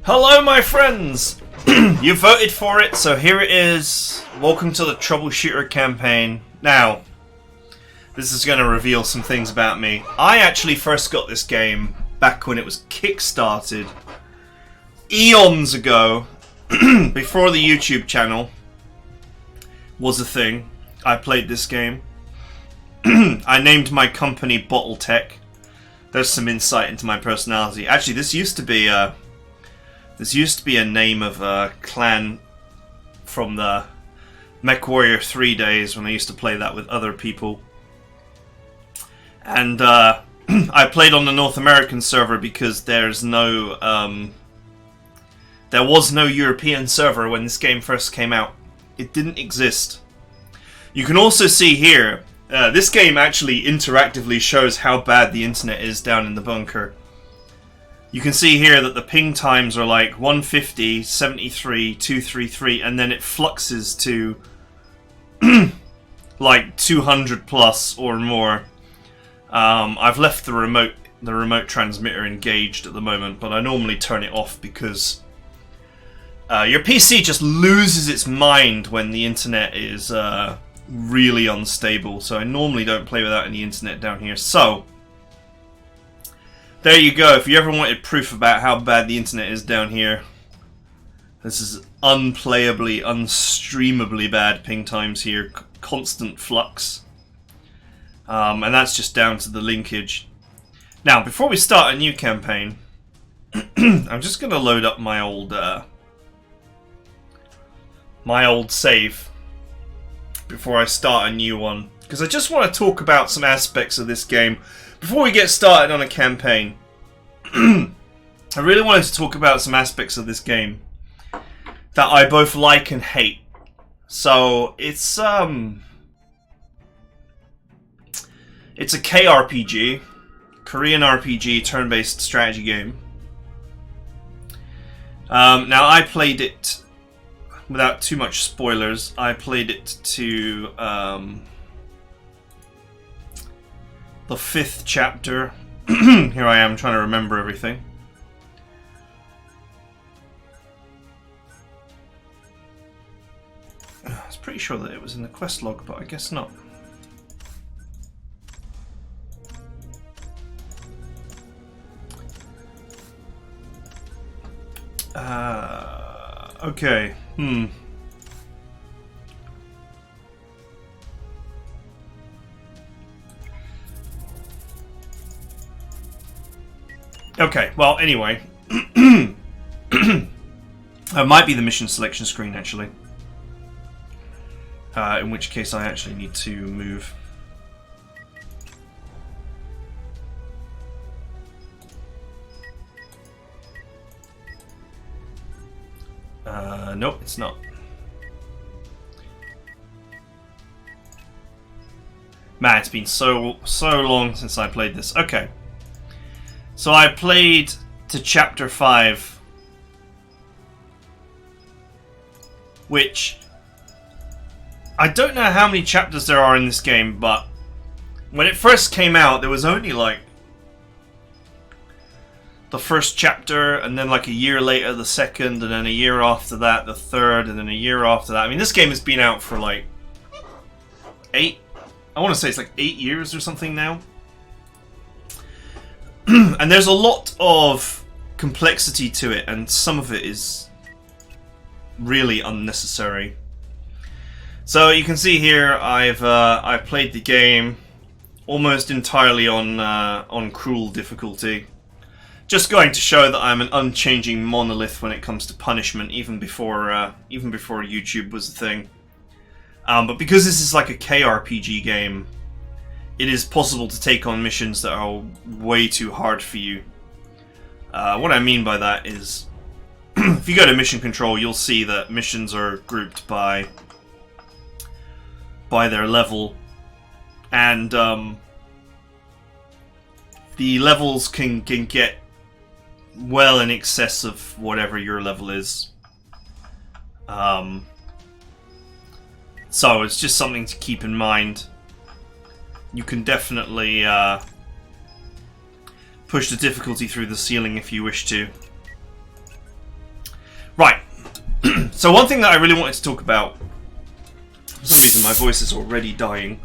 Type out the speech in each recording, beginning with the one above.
Hello, my friends! You voted for it, so here it is. Welcome to the Troubleshooter campaign. Now, this is going to reveal some things about me. I actually first got this game back when it was kickstarted eons ago, before the YouTube channel was a thing. I played this game. I named my company Bottle Tech. There's some insight into my personality. Actually, this used to be a name of a clan from the MechWarrior 3 days when I used to play that with other people. And I played on the North American server because there was no European server when this game first came out. It didn't exist. You can also see here, this game actually interactively shows how bad the internet is down in the bunker. You can see here that the ping times are like 150, 73, 233, and then it fluxes to like 200 plus or more. I've left the remote transmitter engaged at the moment, but I normally turn it off because your PC just loses its mind when the internet is really unstable. So I normally don't play without any internet down here. So there you go. If you ever wanted proof about how bad the internet is down here, this is unplayably, unstreamably bad ping times here. Constant flux. And that's just down to the linkage. Now, before we start a new campaign, I'm just going to load up my old save before I start a new one, because I just want to talk about some aspects of this game before we get started on a campaign. I really wanted to talk about some aspects of this game that I both like and hate. So it's a KRPG, Korean RPG, turn-based strategy game. Now I played it without too much spoilers. I played it to the 5th chapter. Here I am trying to remember everything. I was pretty sure that it was in the quest log, but I guess not. Okay. Okay, well, anyway. It might be the mission selection screen, actually. In which case I actually need to move. Nope, it's not. Man, it's been so long since I played this. Okay. So I played to chapter 5, which I don't know how many chapters there are in this game, but when it first came out, there was only like the first chapter, and then like a year later the second, and then a year after that the third, and then a year after that. I mean, this game has been out for like I want to say it's like 8 years or something now. And there's a lot of complexity to it, and some of it is really unnecessary. So you can see here I've played the game almost entirely on cruel difficulty. Just going to show that I'm an unchanging monolith when it comes to punishment, even before YouTube was a thing. But because this is like a KRPG game, it is possible to take on missions that are way too hard for you. What I mean by that is, if you go to mission control, you'll see that missions are grouped by their level, and the levels can get well in excess of whatever your level is. So it's just something to keep in mind. You can definitely push the difficulty through the ceiling if you wish to. So one thing that I really wanted to talk about, for some reason my voice is already dying,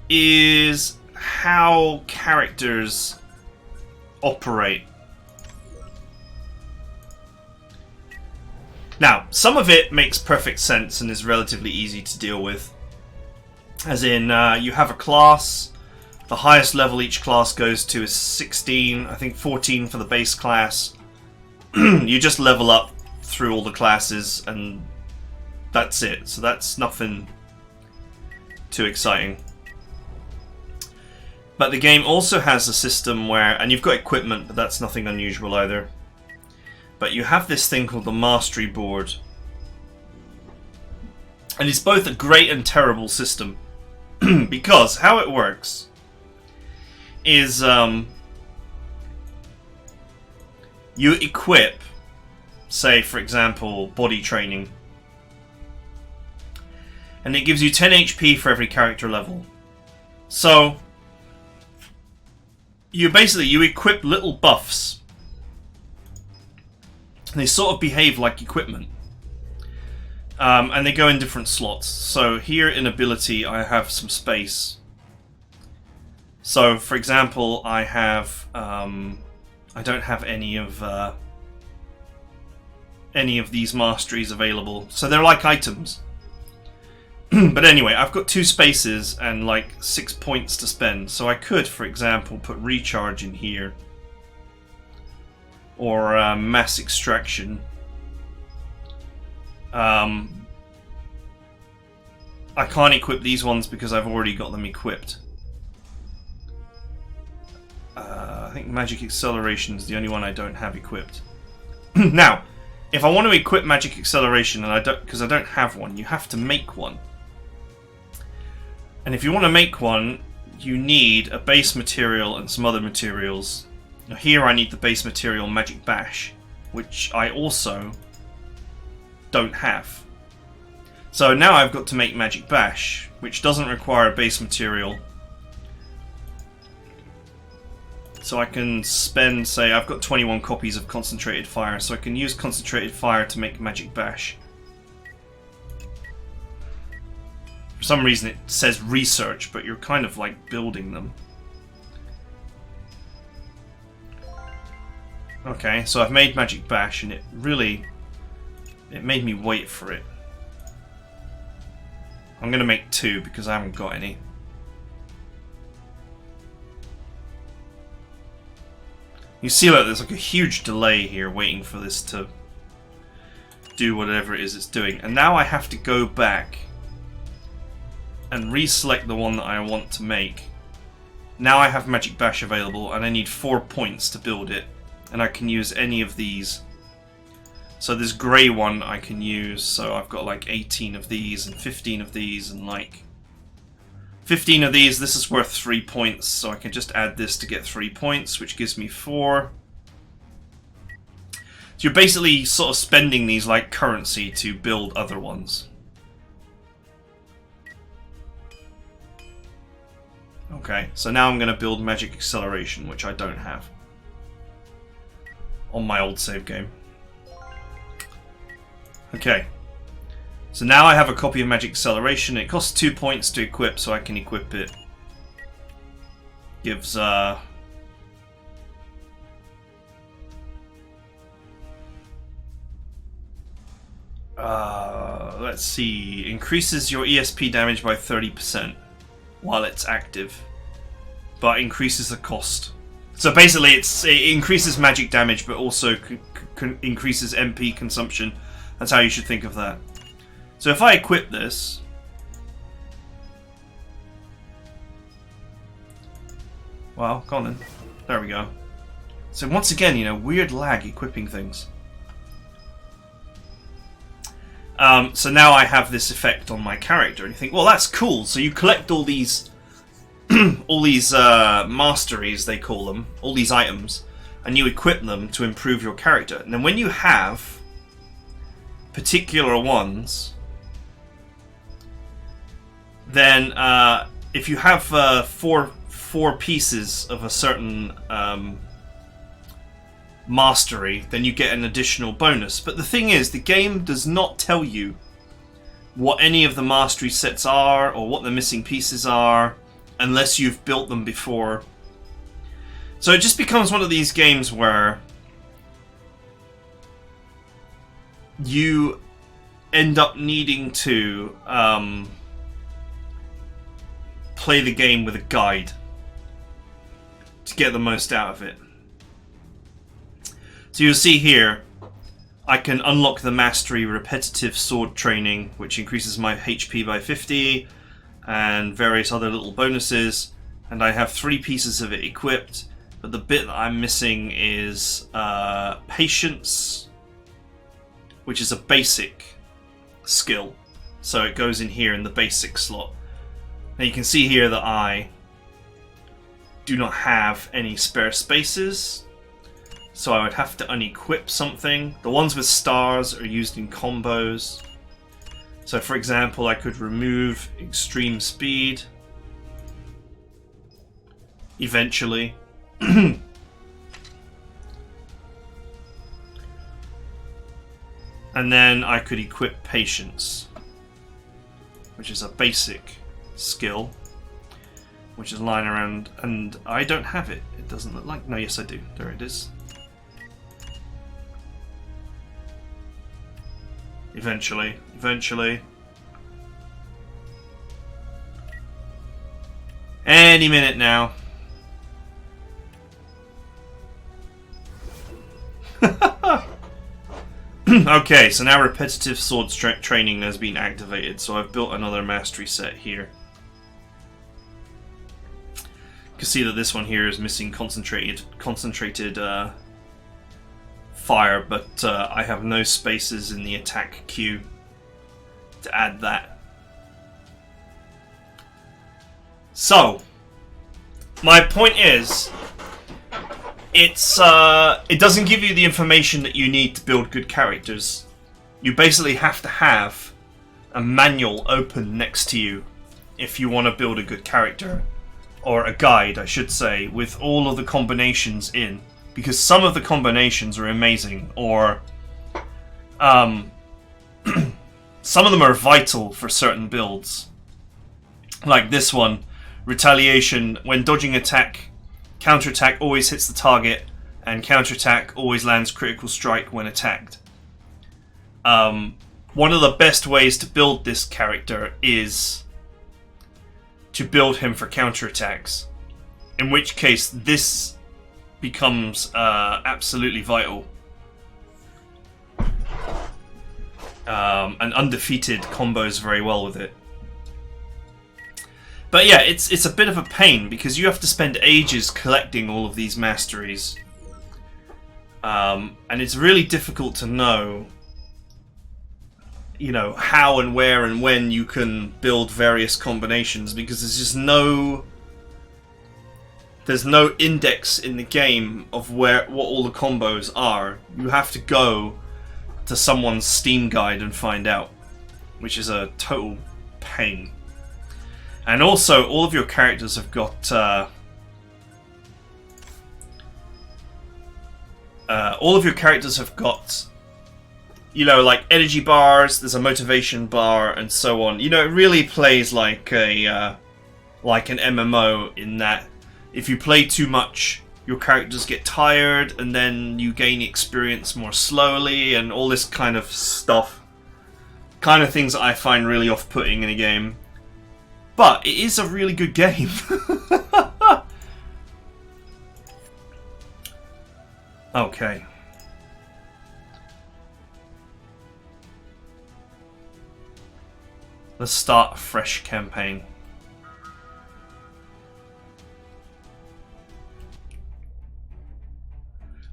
is how characters operate. Now, some of it makes perfect sense and is relatively easy to deal with. As in, you have a class, the highest level each class goes to is 16, I think 14 for the base class. You just level up through all the classes and that's it. So that's nothing too exciting. But the game also has a system where, and you've got equipment, but that's nothing unusual either. But you have this thing called the mastery board. And it's both a great and terrible system. Because how it works is you equip, say for example, body training. And it gives you 10 HP for every character level. So you equip little buffs. They sort of behave like equipment. And they go in different slots. So here in ability I have some space. So for example I have I don't have any of these masteries available. So they're like items. But anyway, I've got 2 spaces and like 6 points to spend. So I could, for example, put recharge in here. Or mass extraction. I can't equip these ones because I've already got them equipped. I think magic acceleration is the only one I don't have equipped. Now, if I want to equip magic acceleration, and because I don't have one, you have to make one. And if you want to make one, you need a base material and some other materials. Now here I need the base material Magic Bash, which I also don't have. So now I've got to make Magic Bash, which doesn't require a base material. So I can spend, say, I've got 21 copies of Concentrated Fire, so I can use Concentrated Fire to make Magic Bash. For some reason it says research, but you're kind of like building them. Okay, so I've made Magic Bash and it made me wait for it. I'm gonna make 2 because I haven't got any. You see like there's like a huge delay here waiting for this to do whatever it is it's doing. And now I have to go back and reselect the one that I want to make. Now I have Magic Bash available and I need 4 points to build it. And I can use any of these. So this grey one I can use, so I've got like 18 of these and 15 of these and like 15 of these. This is worth 3 points, so I can just add this to get 3 points, which gives me 4. So you're basically sort of spending these like currency to build other ones. Okay, so now I'm going to build Magic Acceleration, which I don't have on my old save game. Okay, so now I have a copy of Magic Acceleration. It costs 2 points to equip, so I can equip it. Gives let's see, increases your ESP damage by 30% while it's active, but increases the cost. So basically it increases magic damage, but also increases MP consumption. That's how you should think of that. So if I equip this, well, go on then. There we go. So once again, you know, weird lag equipping things. So now I have this effect on my character, and you think, well, that's cool. So you collect all these, masteries, they call them, all these items, and you equip them to improve your character. And then when you have particular ones, then if you have four pieces of a certain mastery, then you get an additional bonus. But the thing is, the game does not tell you what any of the mastery sets are or what the missing pieces are unless you've built them before. So it just becomes one of these games where you end up needing to play the game with a guide to get the most out of it. So you'll see here, I can unlock the mastery repetitive sword training, which increases my HP by 50, and various other little bonuses, and I have 3 pieces of it equipped, but the bit that I'm missing is patience, which is a basic skill, so it goes in here in the basic slot. Now you can see here that I do not have any spare spaces, so I would have to unequip something. The ones with stars are used in combos. So for example, I could remove extreme speed eventually. And then I could equip patience, which is a basic skill, which is lying around, and I don't have it. It doesn't look like... No, yes I do. There it is. Eventually. Any minute now. Okay, so now repetitive sword training has been activated, so I've built another mastery set here. You can see that this one here is missing concentrated fire, but I have no spaces in the attack queue to add that. So, my point is, it doesn't give you the information that you need to build good characters. You basically have to have a manual open next to you if you want to build a good character, or a guide, I should say, with all of the combinations in. Because some of the combinations are amazing, or some of them are vital for certain builds. Like this one, retaliation. When dodging attack, counterattack always hits the target, and counterattack always lands critical strike when attacked. One of the best ways to build this character is to build him for counterattacks. In which case, this becomes absolutely vital. And undefeated combos very well with it. But yeah, it's a bit of a pain because you have to spend ages collecting all of these masteries. And it's really difficult to know, you know, how and where and when you can build various combinations, because there's just no... There's no index in the game of what all the combos are. You have to go to someone's Steam guide and find out, which is a total pain. And also, all of your characters have got you know, like energy bars. There's a motivation bar and so on. You know, it really plays like an MMO in that. If you play too much, your characters get tired, and then you gain experience more slowly, and all this kind of stuff. Kind of things that I find really off-putting in a game. But it is a really good game. Okay. Let's start a fresh campaign.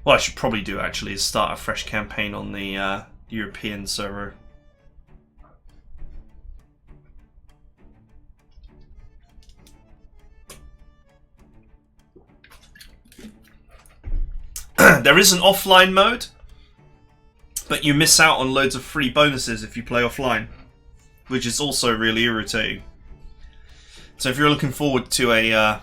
What I should probably do actually is start a fresh campaign on the European server. There is an offline mode, but you miss out on loads of free bonuses if you play offline, which is also really irritating. So if you're looking forward to a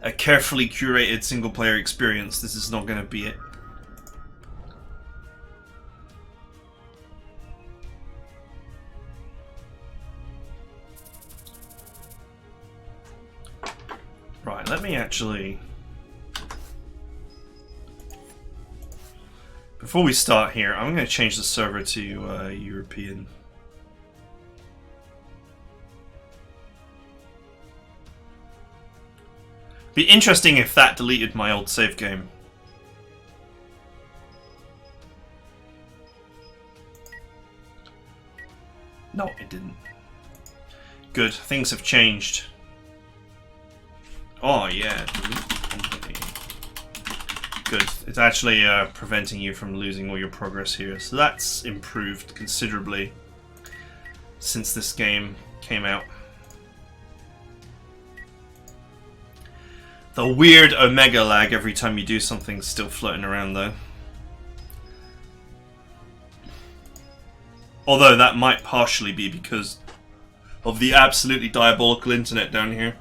a carefully curated single player experience, this is not going to be it. Right, let me actually... Before we start here, I'm going to change the server to European. Be interesting if that deleted my old save game. No, it didn't. Good, things have changed. Oh yeah, delete company. Good, it's actually preventing you from losing all your progress here, so that's improved considerably since this game came out. The weird omega lag every time you do something still floating around though. Although that might partially be because of the absolutely diabolical internet down here.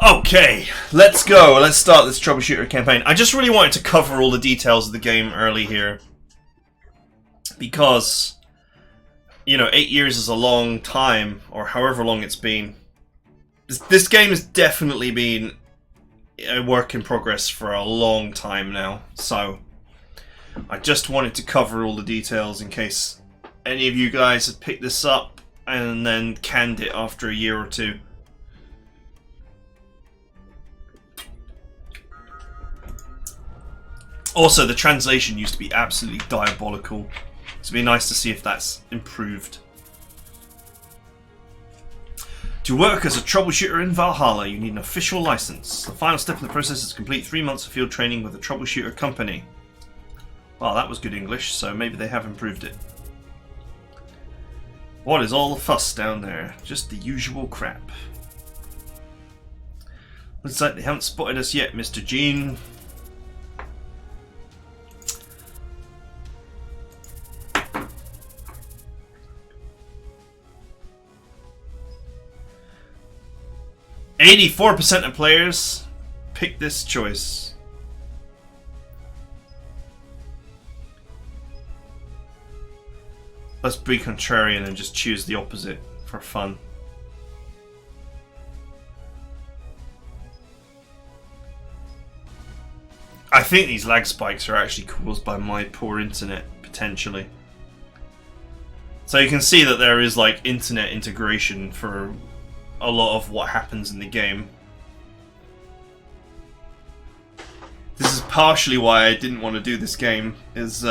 Okay, let's go. Let's start this Troubleshooter campaign. I just really wanted to cover all the details of the game early here. Because, you know, 8 years is a long time, or however long it's been. This game has definitely been a work in progress for a long time now. So, I just wanted to cover all the details in case any of you guys had picked this up and then canned it after a year or two. Also, the translation used to be absolutely diabolical. So it'd be nice to see if that's improved. To work as a troubleshooter in Valhalla, you need an official license. The final step in the process is to complete 3 months of field training with a troubleshooter company. Well, that was good English, so maybe they have improved it. What is all the fuss down there? Just the usual crap. Looks like they haven't spotted us yet, Mr. Gene. 84% of players pick this choice. Let's be contrarian and just choose the opposite for fun. I think these lag spikes are actually caused by my poor internet, potentially. So you can see that there is like internet integration for a lot of what happens in the game. This is partially why I didn't want to do this game, is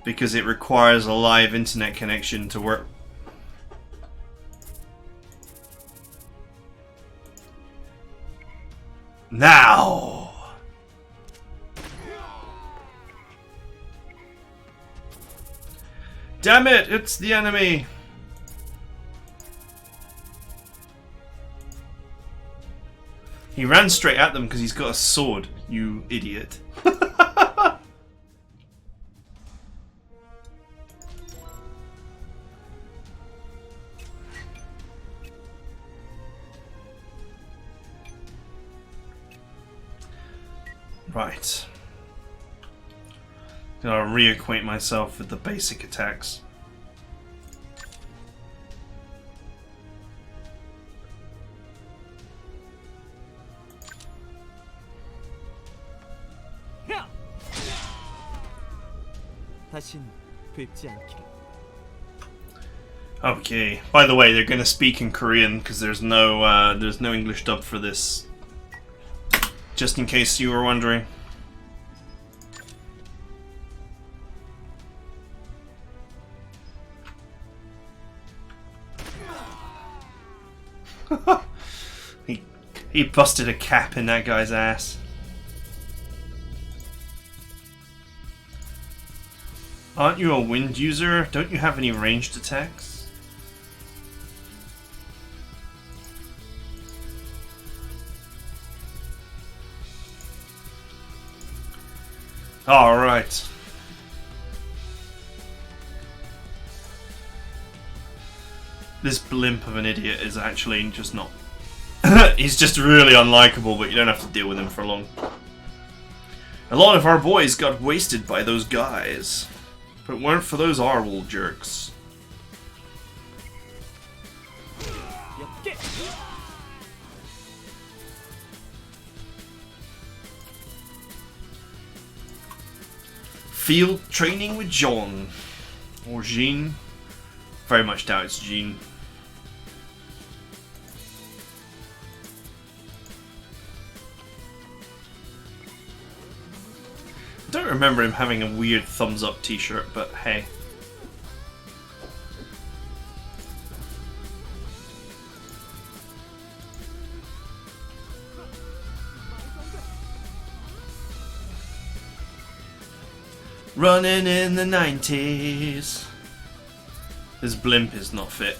because it requires a live internet connection to work. Now! Damn it, it's the enemy! He ran straight at them because he's got a sword, you idiot. Right. Gotta reacquaint myself with the basic attacks. Okay. By the way, they're gonna speak in Korean because there's no English dub for this. Just in case you were wondering. He busted a cap in that guy's ass. Aren't you a wind user? Don't you have any ranged attacks? Alright. This blimp of an idiot is actually just not... He's just really unlikable, but you don't have to deal with him for long. A lot of our boys got wasted by those guys. If it weren't for those Arwol jerks. Field training with Jean. Or Jean. Very much doubt it's Jean. I don't remember him having a weird thumbs up t-shirt, but hey. Running in the 90s. This blimp is not fit.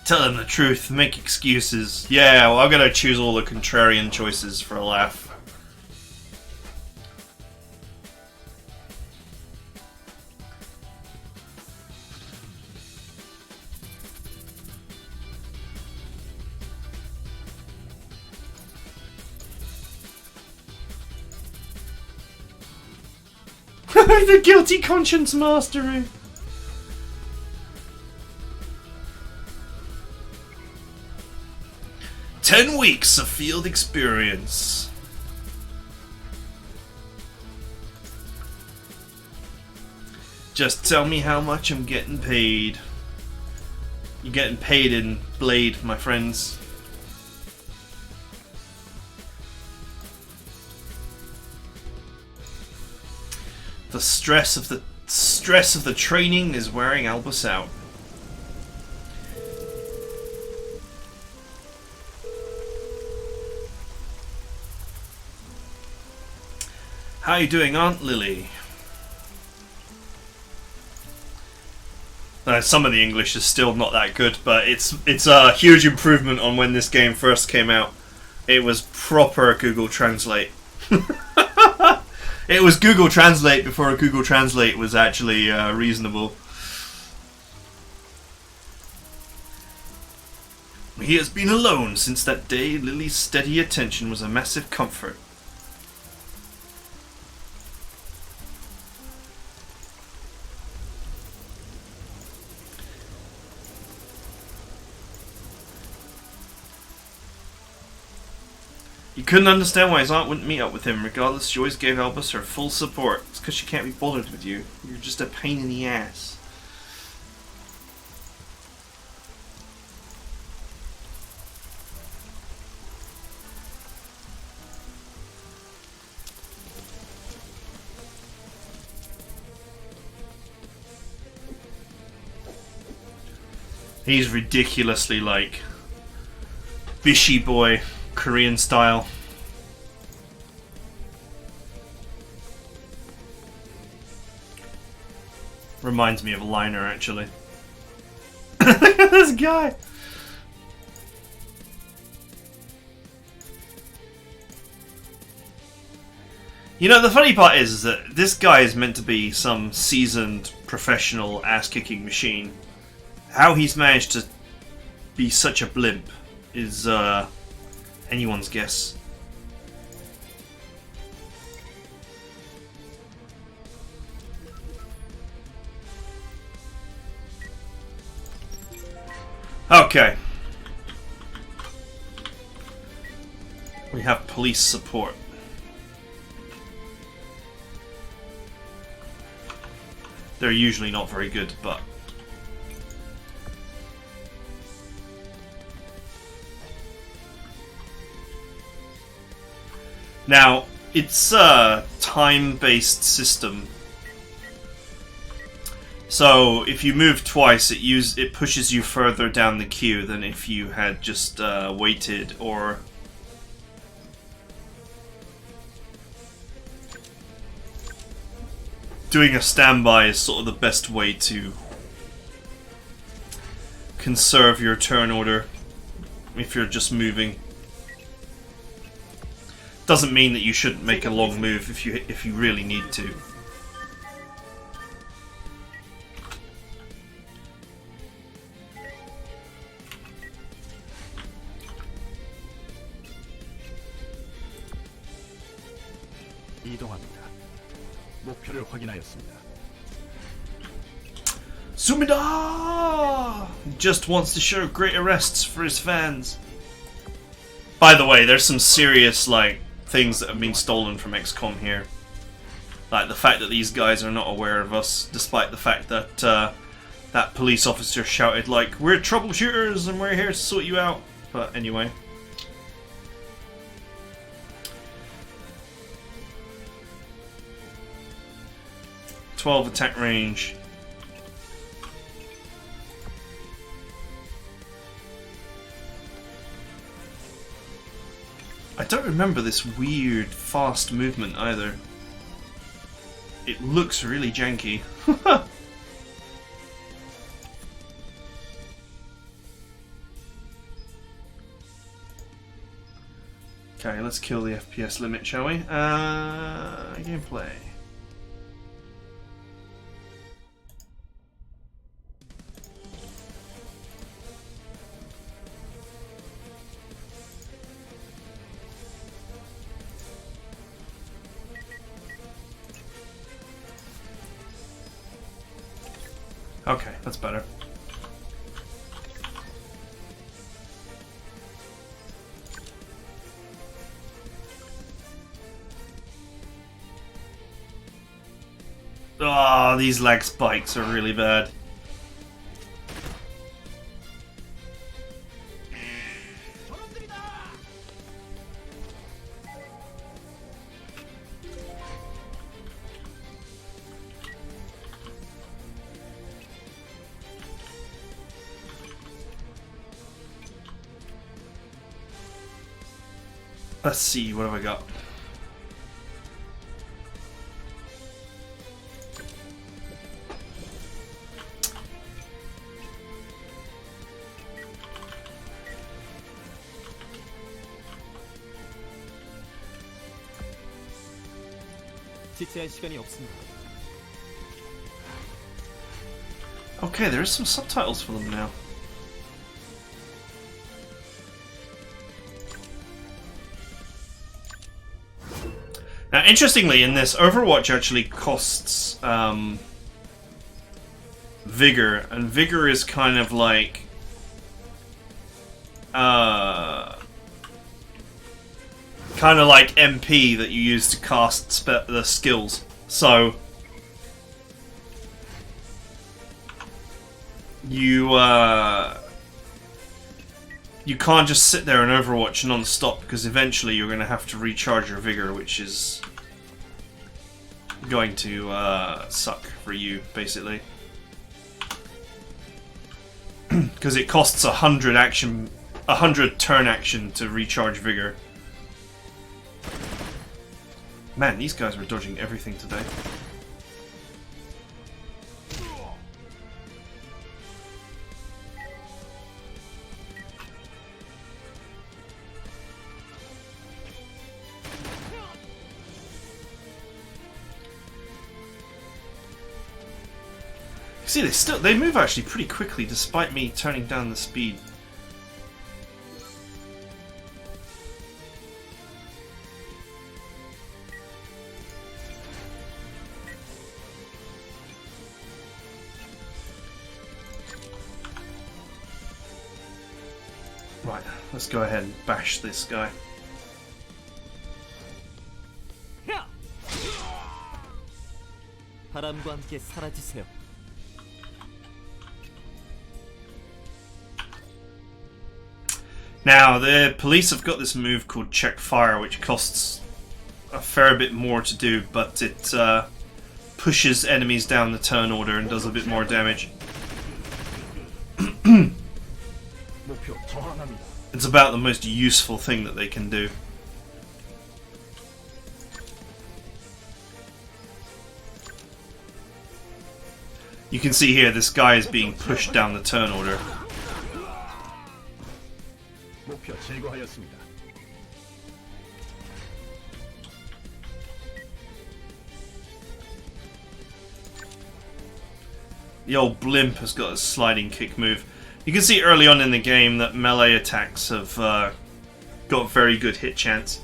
Tell him the truth, make excuses. Yeah, well, I'm gonna choose all the contrarian choices for a laugh. The guilty conscience mastery. "10 weeks of field experience. Just tell me how much I'm getting paid." You're getting paid in Blade, my friends. The stress of the training is wearing Albus out. How you doing, Aunt Lily? Some of the English is still not that good, but it's a huge improvement on when this game first came out. It was proper Google Translate. It was Google Translate before Google Translate was actually reasonable. He has been alone since that day. Lily's steady attention was a massive comfort. He couldn't understand why his aunt wouldn't meet up with him. Regardless, she always gave Albus her full support. It's because she can't be bothered with you. You're just a pain in the ass. He's ridiculously like Bishy boy. Korean style. Reminds me of Liner, actually. Look at this guy! You know, the funny part is that this guy is meant to be some seasoned professional ass-kicking machine. How he's managed to be such a blimp is, anyone's guess. Okay. We have police support. They're usually not very good, but... Now, it's a time-based system. So, if you move twice, it pushes you further down the queue than if you had just waited, or... Doing a standby is sort of the best way to conserve your turn order. if you're just moving. Doesn't mean that you shouldn't make a long move if you really need to. 이동합니다. 목표를 확인하였습니다. Sumida just wants to show great arrests for his fans. By the way, there's some serious like things that have been stolen from XCOM here. Like the fact that these guys are not aware of us, despite the fact that that police officer shouted like, "We're troubleshooters and we're here to sort you out." But anyway. 12 attack range. I don't remember this weird fast movement either. It looks really janky. Okay, let's kill the FPS limit, shall we? Gameplay. Okay, that's better. Ah, these lag spikes are really bad. Let's see, what have I got? Okay, there is some subtitles for them now. Now, interestingly, in this, Overwatch actually costs Vigor, and Vigor is kind of like MP that you use to cast the skills. So you can't just sit there and Overwatch non-stop, because eventually you're going to have to recharge your Vigor, which is going to suck for you, basically. Because it costs 100 turn action to recharge Vigor. Man, these guys were dodging everything today. See, they move actually pretty quickly despite me turning down the speed. Right, let's go ahead and bash this guy. 바람과 함께 사라지세요. Now, the police have got this move called Check Fire, which costs a fair bit more to do, but it pushes enemies down the turn order and does a bit more damage. It's about the most useful thing that they can do. You can see here, this guy is being pushed down the turn order. 제거하였습니다. The old blimp has got a sliding kick move. You can see early on in the game that melee attacks have got very good hit chance,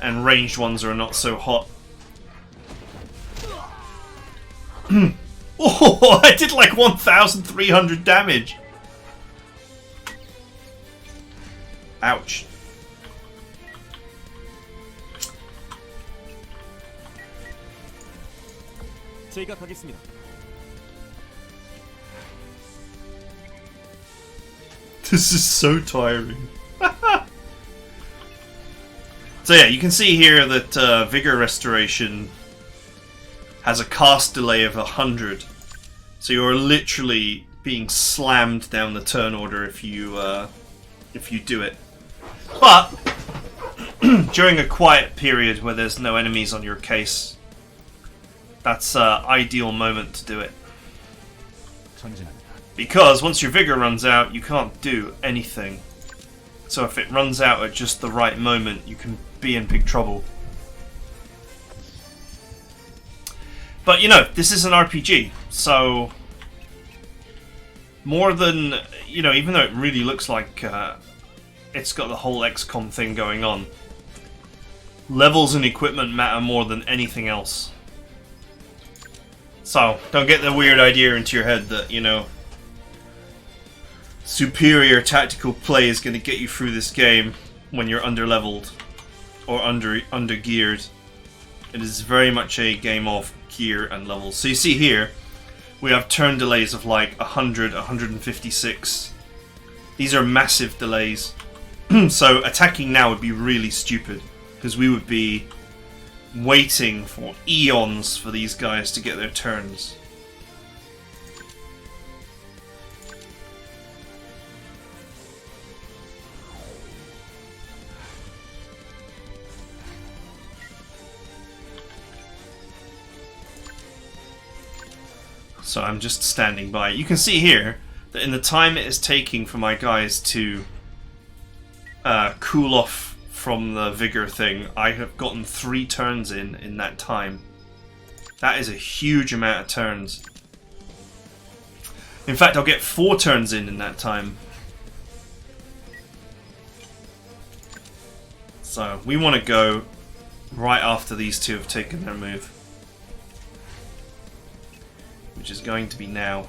and ranged ones are not so hot. Oh, I did like 1,300 damage! Ouch. 제가 가겠습니다. This is so tiring. So yeah, you can see here that Vigor Restoration has a cast delay of 100. So you're literally being slammed down the turn order if you do it. But during a quiet period where there's no enemies on your case, that's an ideal moment to do it. 전진합니다. Because once your vigor runs out, you can't do anything. So if it runs out at just the right moment, you can be in big trouble. But you know, this is an RPG, so more than, you know, even though it really looks like it's got the whole XCOM thing going on, levels and equipment matter more than anything else. So don't get the weird idea into your head that, you know, superior tactical play is going to get you through this game when you're underleveled or under geared. It is very much a game of gear and levels. So you see here, we have turn delays of like 100, 156. These are massive delays. So attacking now would be really stupid, because we would be waiting for eons for these guys to get their turns. So I'm just standing by. You can see here that in the time it is taking for my guys to cool off from the vigor thing, I have gotten 3 turns in that time. That is a huge amount of turns. In fact, I'll get 4 turns in that time. So we want to go right after these two have taken their move, which is going to be now.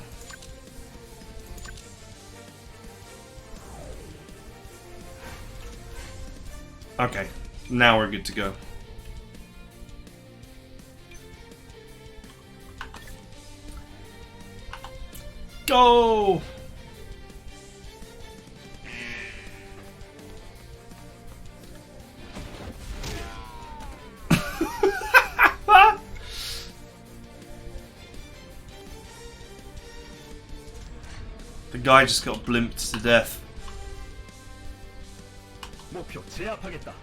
Okay, now we're good to go. Go! The guy just got blimped to death. 목표 제압하겠다.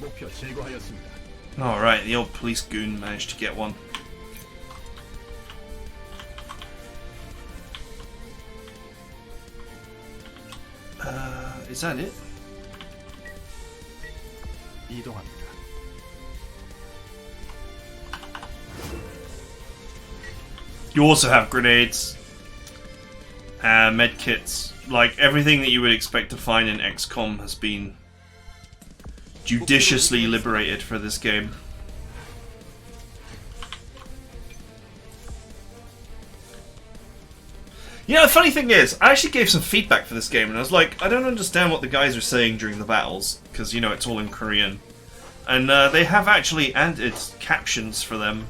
목표 제거하였습니다. Alright, the old police goon managed to get one. Is that it? 이동합니다. You also have grenades, medkits, like everything that you would expect to find in XCOM has been judiciously liberated for this game. You know, the funny thing is, I actually gave some feedback for this game, and I was like, I don't understand what the guys are saying during the battles, because, you know, it's all in Korean. And they have actually added captions for them.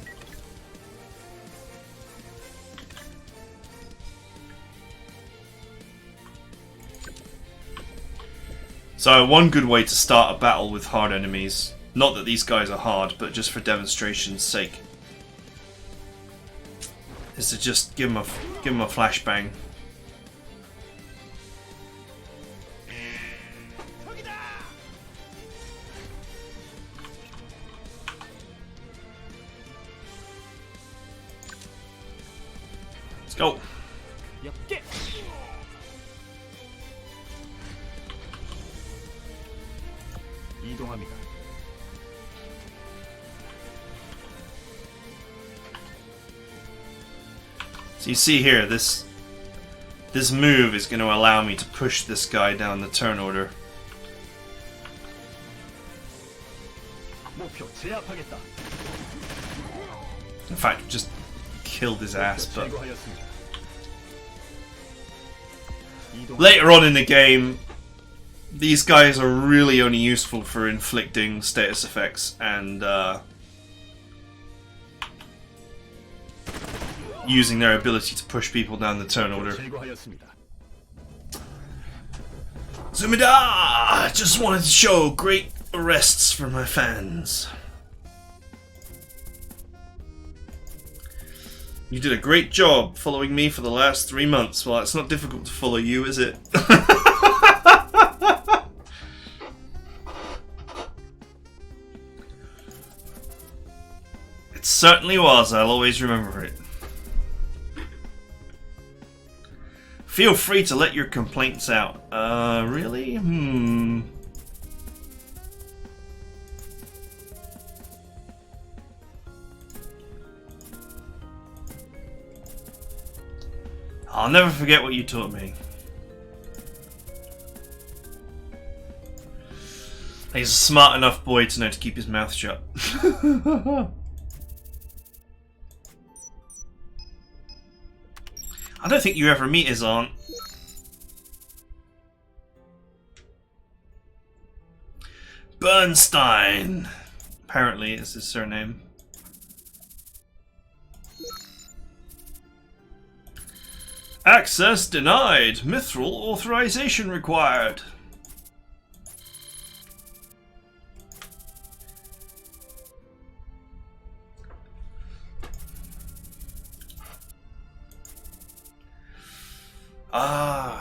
So one good way to start a battle with hard enemies, not that these guys are hard, but just for demonstration's sake, is to just give him a flashbang. Let's go. 이동합니다. So you see here, this move is going to allow me to push this guy down the turn order. 목표 제압하겠다. In fact, just killed his ass, but 제거하였습니다. 이동. later on in the game, these guys are really only useful for inflicting status effects and using their ability to push people down the turn order. 제거하였습니다. Zumida! Just wanted to show great arrests for my fans. You did a great job following me for the last 3 months. Well, it's not difficult to follow you, is it? It certainly was. I'll always remember it. Feel free to let your complaints out. Really? I'll never forget what you taught me. He's a smart enough boy to know to keep his mouth shut. I don't think you ever meet his aunt. Bernstein! Apparently is his surname. Access denied. Mithril authorization required.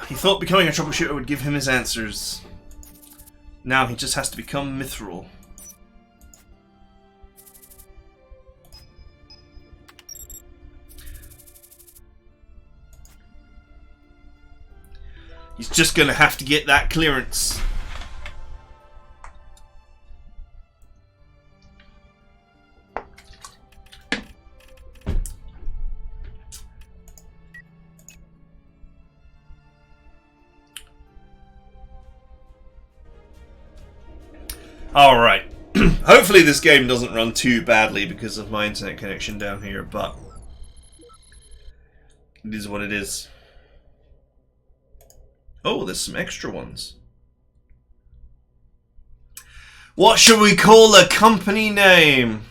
He thought becoming a troubleshooter would give him his answers. Now he just has to become mithril. He's just gonna have to get that clearance. Alright. Hopefully this game doesn't run too badly because of my internet connection down here, but it is what it is. Oh, there's some extra ones. What should we call the company name?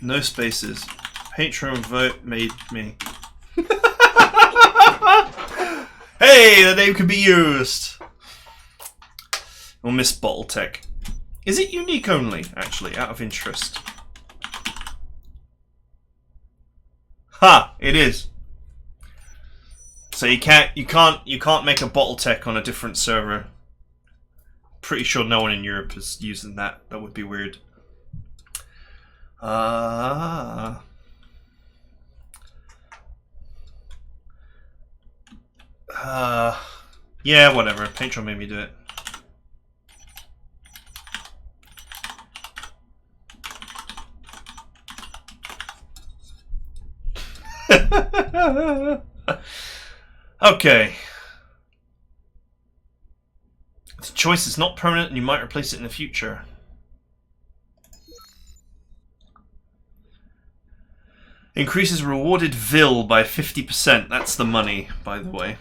No spaces. Patron vote made me. Hey, the name could be used. Or Miss Bottle Tech. Is it unique only, actually, out of interest? Ha! It is. So you can't make a Bottle Tech on a different server. Pretty sure no one in Europe is using that. That would be weird. Yeah, whatever. Patreon made me do it. Okay. The choice is not permanent and you might replace it in the future. Increases rewarded VIL by 50%. That's the money, by the way.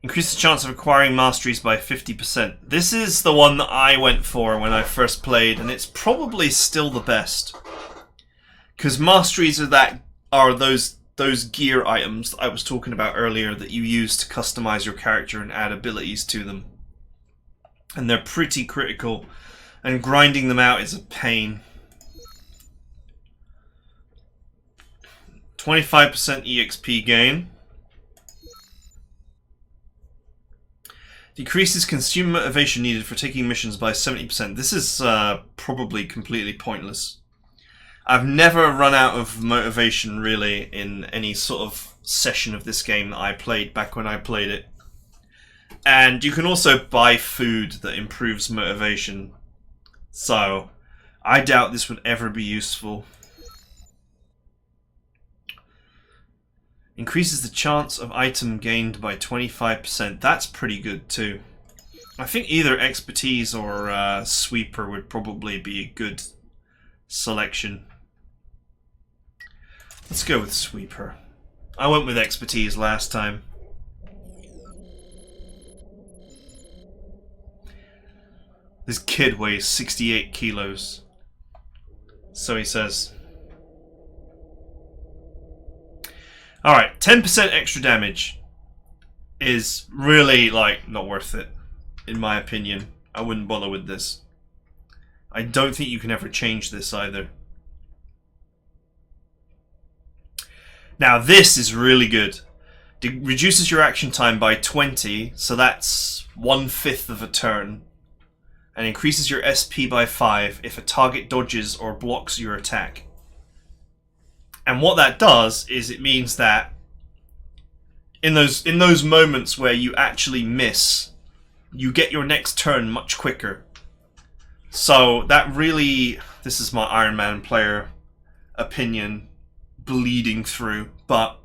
Increases the chance of acquiring masteries by 50%. This is the one that I went for when I first played, and it's probably still the best. Because masteries are those gear items that I was talking about earlier that you use to customize your character and add abilities to them. And they're pretty critical, and grinding them out is a pain. 25% EXP gain. Decreases consumer motivation needed for taking missions by 70%. This is probably completely pointless. I've never run out of motivation really in any sort of session of this game that I played back when I played it. And you can also buy food that improves motivation. So, I doubt this would ever be useful. Increases the chance of item gained by 25%. That's pretty good too. I think either expertise or sweeper would probably be a good selection. Let's go with sweeper. I went with expertise last time. This kid weighs 68 kilos. So he says. Alright, 10% extra damage is really, like, not worth it, in my opinion. I wouldn't bother with this. I don't think you can ever change this either. Now this is really good. It reduces your action time by 20, so that's 1/5 of a turn. And increases your SP by 5 if a target dodges or blocks your attack. And what that does is it means that in those moments where you actually miss, you get your next turn much quicker. So that really, this is my Iron Man player opinion bleeding through, but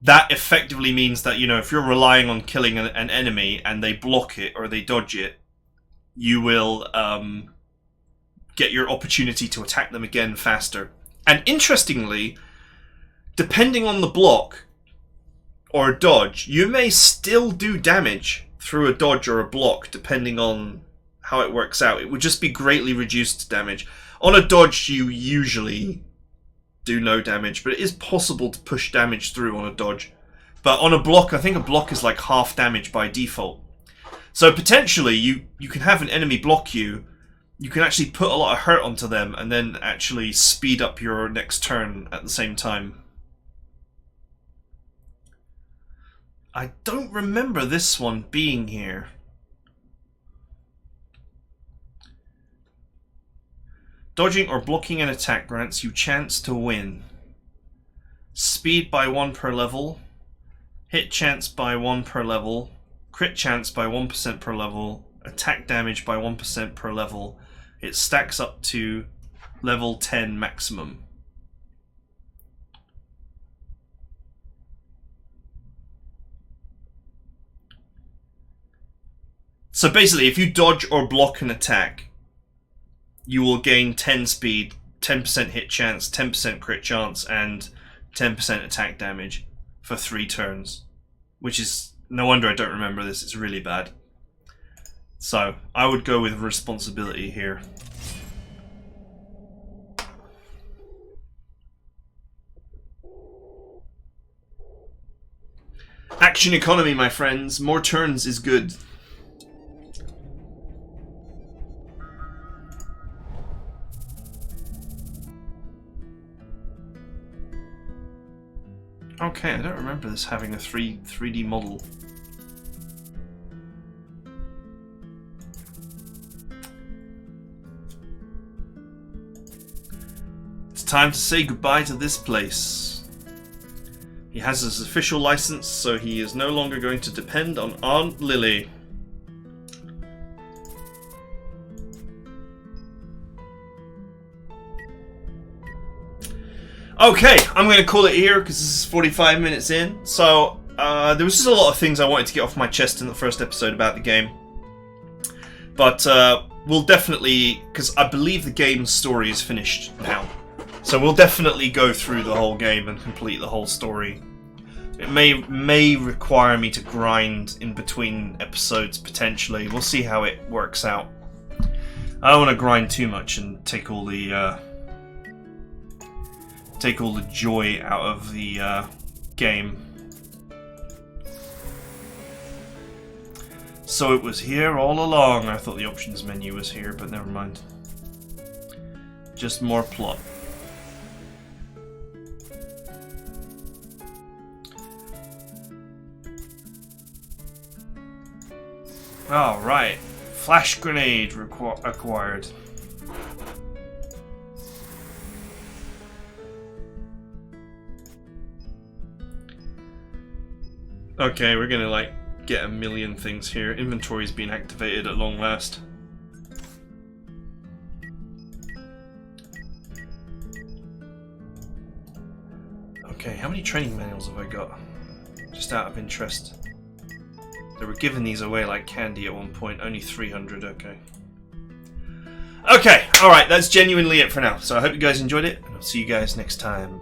that effectively means that, you know, if you're relying on killing an enemy and they block it or they dodge it, you will get your opportunity to attack them again faster. And interestingly, depending on the block or a dodge, you may still do damage through a dodge or a block, depending on how it works out. It would just be greatly reduced damage. On a dodge, you usually do no damage, but it is possible to push damage through on a dodge. But on a block, I think a block is like half damage by default. So potentially, you can have an enemy block you, you can actually put a lot of hurt onto them, and then actually speed up your next turn at the same time. I don't remember this one being here. Dodging or blocking an attack grants you chance to win. Speed by 1 per level. Hit chance by 1 per level. Crit chance by 1% per level. Attack damage by 1% per level. It stacks up to level 10 maximum. So basically, if you dodge or block an attack, you will gain 10 speed, 10% hit chance, 10% crit chance, and 10% attack damage for 3 turns. Which is, no wonder I don't remember this, it's really bad. So, I would go with responsibility here. Action economy, my friends. More turns is good. Okay, I don't remember this having a 3D model. It's time to say goodbye to this place. He has his official license, so he is no longer going to depend on Aunt Lily. Okay, I'm going to call it here because this is 45 minutes in. So, there was just a lot of things I wanted to get off my chest in the first episode about the game. But we'll definitely, because I believe the game's story is finished now. So we'll definitely go through the whole game and complete the whole story. It may require me to grind in between episodes, potentially. We'll see how it works out. I don't want to grind too much and take all the joy out of the game. So it was here all along. I thought the options menu was here, but never mind. Just more plot. Alright. Flash grenade acquired. Okay, we're gonna like get a million things here. Inventory's been activated at long last. Okay, how many training manuals have I got? Just out of interest. They were giving these away like candy at one point. Only 300, okay. Okay, alright, that's genuinely it for now. So I hope you guys enjoyed it, and I'll see you guys next time.